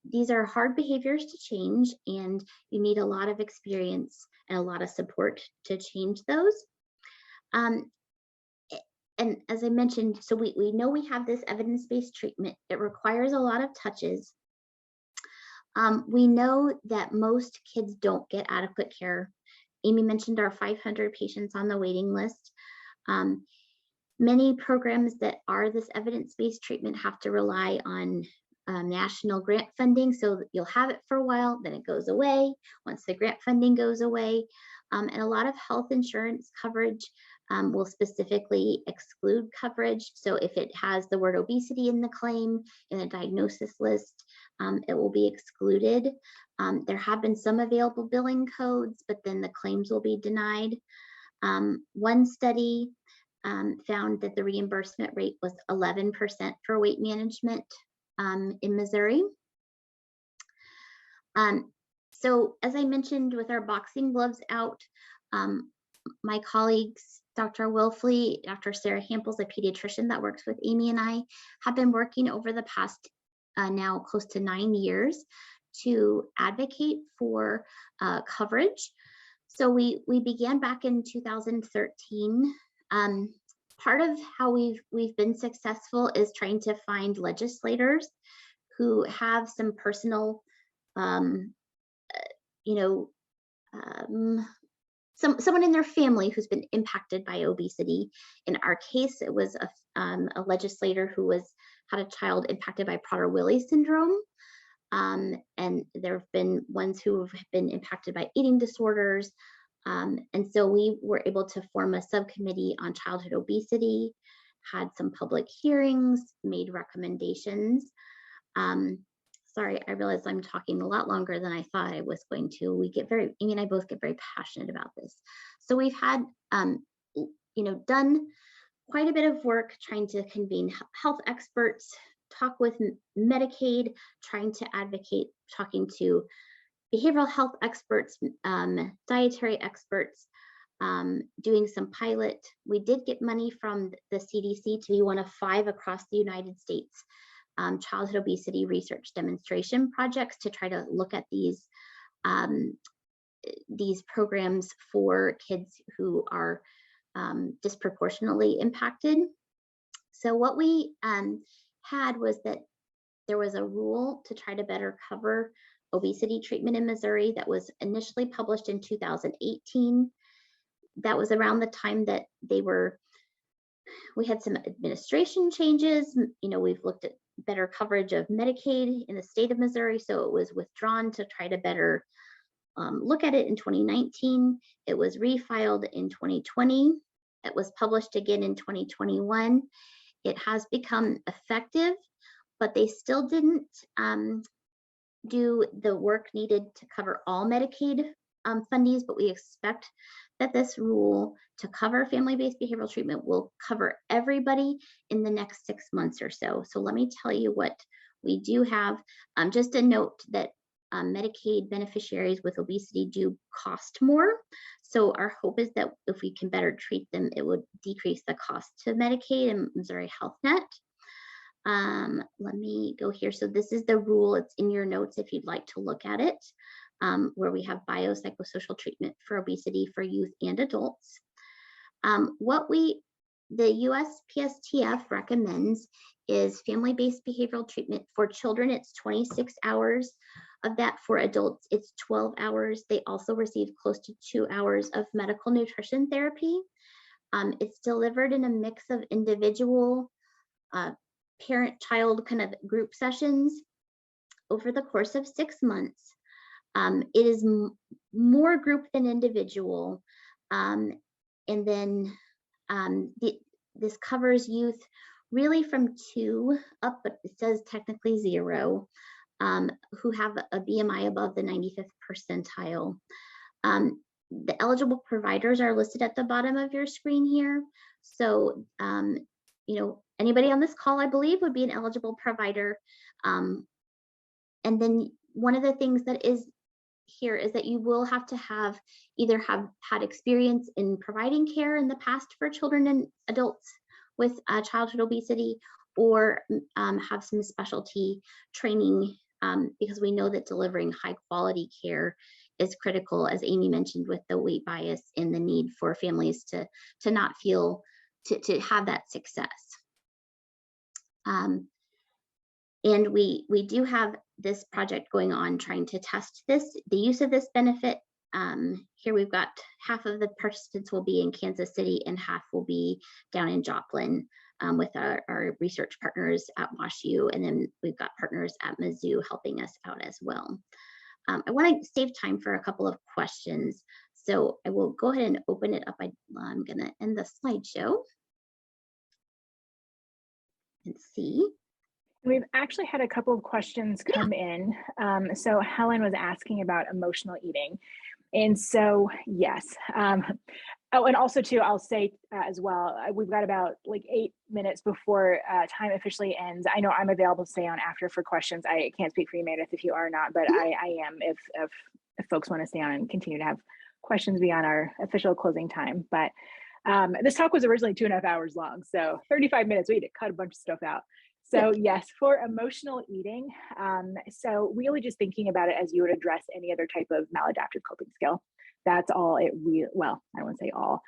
these are hard behaviors to change, and you need a lot of experience and a lot of support to change those. And as I mentioned, so we know we have this evidence-based treatment. It requires a lot of touches. We know that most kids don't get adequate care. Amy mentioned our 500 patients on the waiting list. Many programs that are this evidence-based treatment have to rely on national grant funding. So you'll have it for a while, then it goes away once the grant funding goes away. And a lot of health insurance coverage will specifically exclude coverage. So if it has the word obesity in the claim, in the diagnosis list, it will be excluded. There have been some available billing codes, but then the claims will be denied. One study found that the reimbursement rate was 11% for weight management in Missouri. So as I mentioned, with our boxing gloves out, my colleagues, Dr. Wilfley, Dr. Sarah Hamples, a pediatrician that works with Amy and I, have been working over the past now close to 9 years to advocate for coverage. So we began back in 2013. Part of how we've been successful is trying to find legislators who have some personal, someone in their family who's been impacted by obesity. In our case, it was a legislator who had a child impacted by Prader-Willi syndrome. And there have been ones who have been impacted by eating disorders. And so we were able to form a subcommittee on childhood obesity, had some public hearings, made recommendations. Sorry, I realize I'm talking a lot longer than I thought I was going to. Amy and I both get very passionate about this. So we've had, done quite a bit of work trying to convene health experts, talk with Medicaid, trying to advocate, talking to behavioral health experts, dietary experts, doing some pilot. We did get money from the CDC to be one of 5 across the United States childhood obesity research demonstration projects to try to look at these programs for kids who are disproportionately impacted. So what we had was that there was a rule to try to better cover obesity treatment in Missouri that was initially published in 2018. That was around the time that we had some administration changes. We've looked at better coverage of Medicaid in the state of Missouri, so it was withdrawn to try to better look at it in 2019. It was refiled in 2020. It was published again in 2021. It has become effective, but they still didn't do the work needed to cover all Medicaid fundees, but we expect that this rule to cover family-based behavioral treatment will cover everybody in the next 6 months or so. So let me tell you what we do have. Just a note that Medicaid beneficiaries with obesity do cost more. So our hope is that if we can better treat them, it would decrease the cost to Medicaid and Missouri Health Net. Let me go here. So this is the rule. It's in your notes if you'd like to look at it, where we have biopsychosocial treatment for obesity for youth and adults. The USPSTF recommends is family-based behavioral treatment. For children, it's 26 hours. Of that, for adults, it's 12 hours. They also receive close to 2 hours of medical nutrition therapy. It's delivered in a mix of individual, parent-child kind of group sessions over the course of 6 months. It is more group than individual. And then this covers youth really from 2 up, but it says technically 0, who have a BMI above the 95th percentile. The eligible providers are listed at the bottom of your screen here. So, you know, anybody on this call, I believe, would be an eligible provider. And then one of the things that is here is that you will have to either have had experience in providing care in the past for children and adults with childhood obesity, or have some specialty training, because we know that delivering high quality care is critical, as Amy mentioned, with the weight bias and the need for families to not feel to have that success. And we do have this project going on trying to test the use of this benefit. Here we've got half of the participants will be in Kansas City and half will be down in Joplin, with our research partners at WashU, and then we've got partners at Mizzou helping us out as well. I want to save time for a couple of questions, so I will go ahead and open it up. I'm going to end the slideshow and see. We've actually had a couple of questions come in. So Helen was asking about emotional eating. And so, yes. Oh, and also too, I'll say as well, we've got about like 8 minutes before time officially ends. I know I'm available to stay on after for questions. I can't speak for you, Meredith, if you are not, but I am if folks want to stay on and continue to have questions beyond our official closing time. But this talk was originally 2.5 hours long. So 35 minutes, we had to cut a bunch of stuff out. So yes, for emotional eating, so really just thinking about it as you would address any other type of maladaptive coping skill. That's all it well, I won't say all.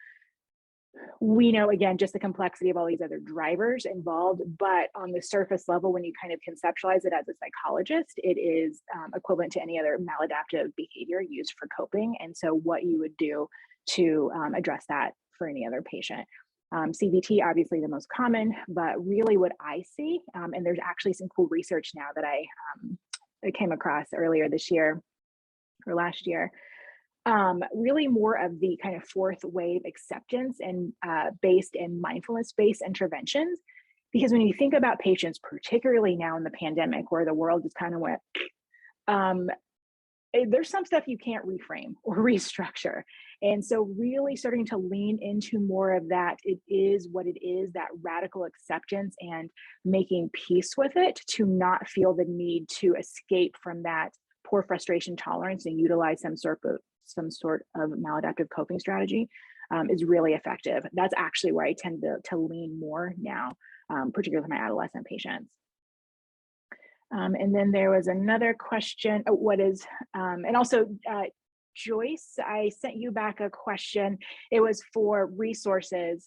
We know, again, just the complexity of all these other drivers involved, but on the surface level, when you kind of conceptualize it as a psychologist, it is equivalent to any other maladaptive behavior used for coping. And so what you would do to address that for any other patient. CBT, obviously the most common, but really what I see, and there's actually some cool research now that I came across earlier this year or last year, really more of the kind of fourth wave acceptance and based and mindfulness-based interventions. Because when you think about patients, particularly now in the pandemic where the world just kind of went, there's some stuff you can't reframe or restructure. And so really starting to lean into more of that, it is what it is, that radical acceptance and making peace with it, to not feel the need to escape from that poor frustration tolerance and utilize some sort of maladaptive coping strategy is really effective. That's actually where I tend to lean more now, particularly with my adolescent patients. And then there was another question, and also Joyce, I sent you back a question. It was for resources.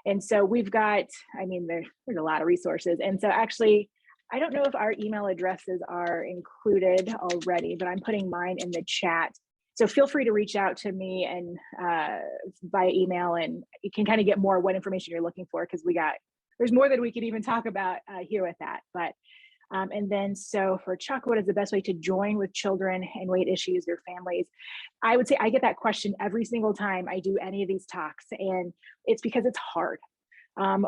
And so we've got, I mean, there's a lot of resources. And so actually, I don't know if our email addresses are included already, but I'm putting mine in the chat. So feel free to reach out to me and via email, and you can kind of get more what information you're looking for, because there's more that we could even talk about here with that. But and then so for Chuck, what is the best way to join with children and weight issues, their families? I would say I get that question every single time I do any of these talks, and it's because it's hard.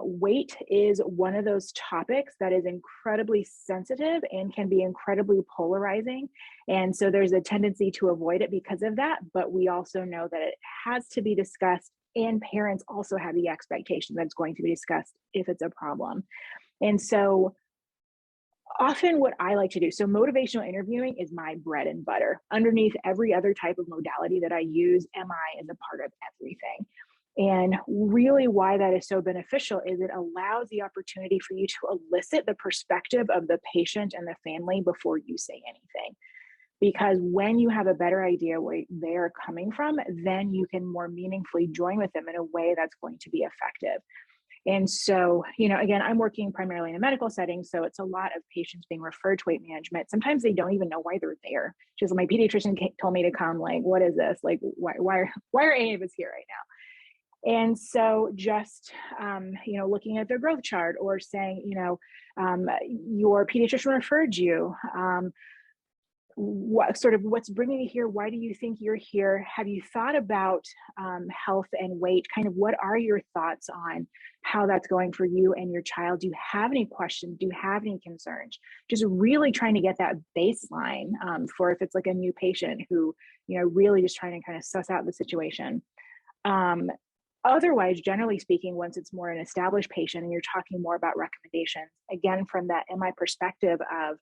Weight is one of those topics that is incredibly sensitive and can be incredibly polarizing. And so there's a tendency to avoid it because of that, but we also know that it has to be discussed, and parents also have the expectation that it's going to be discussed if it's a problem. And so often what I like to do, so motivational interviewing is my bread and butter. Underneath every other type of modality that I use, MI is a part of everything. And really why that is so beneficial is it allows the opportunity for you to elicit the perspective of the patient and the family before you say anything. Because when you have a better idea where they're coming from, then you can more meaningfully join with them in a way that's going to be effective. And so, again, I'm working primarily in a medical setting, so it's a lot of patients being referred to weight management. Sometimes they don't even know why they're there. Just my pediatrician told me to come, like, what is this? Like, why are any of us here right now? And so just, looking at their growth chart or saying, your pediatrician referred you, what's bringing you here? Why do you think you're here? Have you thought about health and weight? Kind of what are your thoughts on how that's going for you and your child? Do you have any questions? Do you have any concerns? Just really trying to get that baseline for if it's like a new patient who, really just trying to kind of suss out the situation. Otherwise, generally speaking, once it's more an established patient and you're talking more about recommendations, again, from that MI perspective of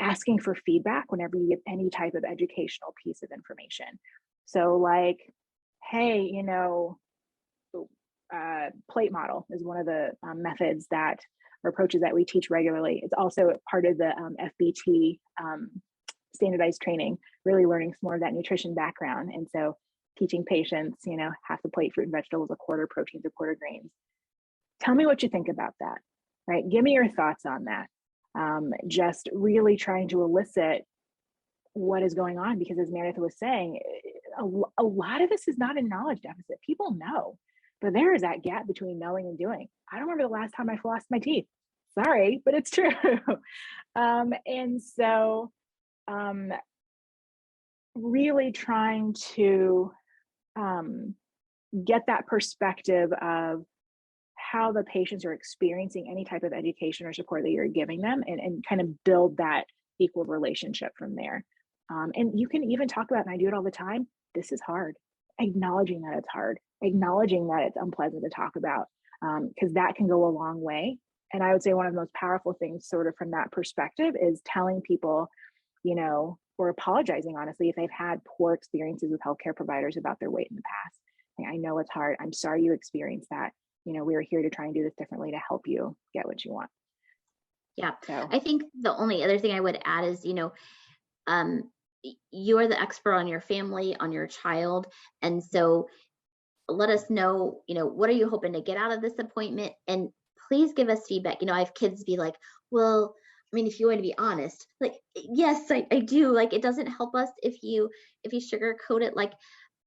asking for feedback whenever you get any type of educational piece of information. So like, hey, plate model is one of the methods that or approaches that we teach regularly. It's also part of the FBT standardized training, really learning some more of that nutrition background. And so teaching patients, half the plate fruit and vegetables, a quarter proteins, a quarter grains. Tell me what you think about that, right? Give me your thoughts on that. Just really trying to elicit what is going on, because as Meredith was saying, a lot of this is not a knowledge deficit. People know, but there is that gap between knowing and doing. I don't remember the last time I flossed my teeth. Sorry, but it's true. And so really trying to get that perspective of how the patients are experiencing any type of education or support that you're giving them, and kind of build that equal relationship from there. And you can even talk about, and I do it all the time, this is hard. Acknowledging that it's hard, acknowledging that it's unpleasant to talk about, because that can go a long way. And I would say one of the most powerful things sort of from that perspective is telling people, or apologizing honestly if they've had poor experiences with healthcare providers about their weight in the past. I know it's hard. I'm sorry you experienced that. We are here to try and do this differently to help you get what you want. Yeah. So I think the only other thing I would add is, you're the expert on your family, on your child. And so let us know, what are you hoping to get out of this appointment? And please give us feedback. I have kids be like, well, I mean, if you want to be honest, like, yes, I do. Like, it doesn't help us if you sugarcoat it. Like,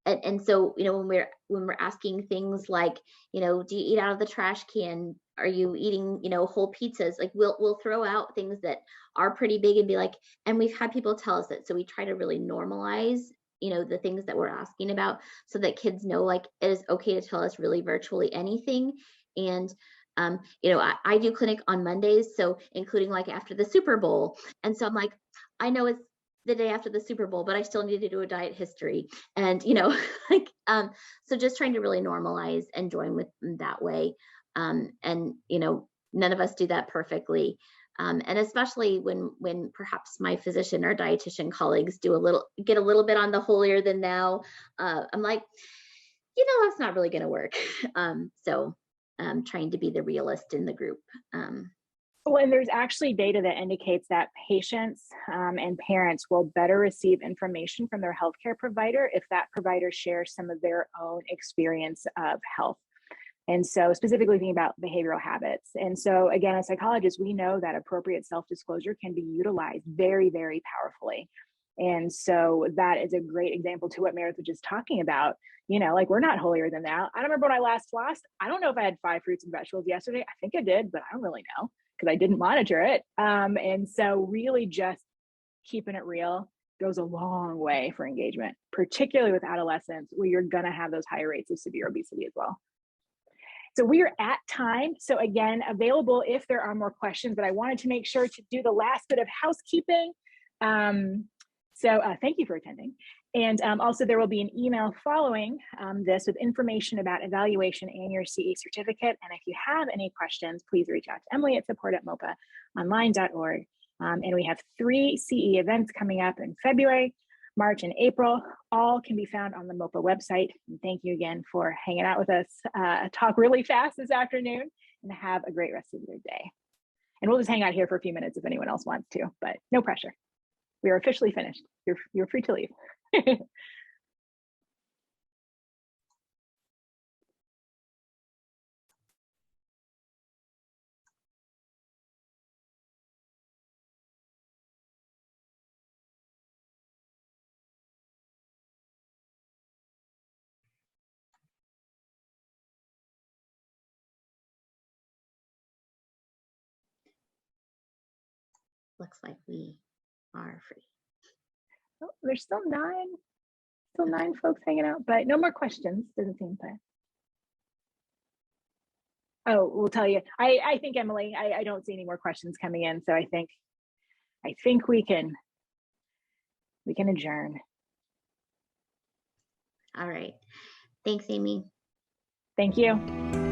and so, when we're asking things like, do you eat out of the trash can? Are you eating, whole pizzas? Like, we'll throw out things that are pretty big and be like, and we've had people tell us that. So we try to really normalize, the things that we're asking about, so that kids know, like, it is okay to tell us really virtually anything. And I do clinic on Mondays, so including like after the Super Bowl. And so I'm like, I know it's the day after the Super Bowl, but I still need to do a diet history. And, so just trying to really normalize and join with them that way. And, none of us do that perfectly. And especially when perhaps my physician or dietitian colleagues get a little bit on the holier than thou, I'm like, that's not really going to work. So trying to be the realist in the group. Well, and there's actually data that indicates that patients and parents will better receive information from their healthcare provider if that provider shares some of their own experience of health. And so specifically thinking about behavioral habits. And so again, as psychologists, we know that appropriate self-disclosure can be utilized very, very powerfully. And so that is a great example to what Meredith was just talking about. Like, we're not holier than thou. I don't remember when I last flossed. I don't know if I had 5 fruits and vegetables yesterday. I think I did, but I don't really know because I didn't monitor it. And so really just keeping it real goes a long way for engagement, particularly with adolescents, where you're going to have those higher rates of severe obesity as well. So we are at time. So again, available if there are more questions, but I wanted to make sure to do the last bit of housekeeping. So thank you for attending. And also there will be an email following this with information about evaluation and your CE certificate. And if you have any questions, please reach out to Emily at support@mopaonline.org. And we have 3 CE events coming up in February. March and April, all can be found on the MOPA website. And thank you again for hanging out with us. Talk really fast this afternoon, and have a great rest of your day. And we'll just hang out here for a few minutes if anyone else wants to, but no pressure. We are officially finished. You're free to leave. Looks like we are free. Oh, there's still nine folks hanging out, but no more questions, doesn't seem to. Oh, we'll tell you. I think, Emily, I don't see any more questions coming in, so I think we can adjourn. All right. Thanks, Amy. Thank you.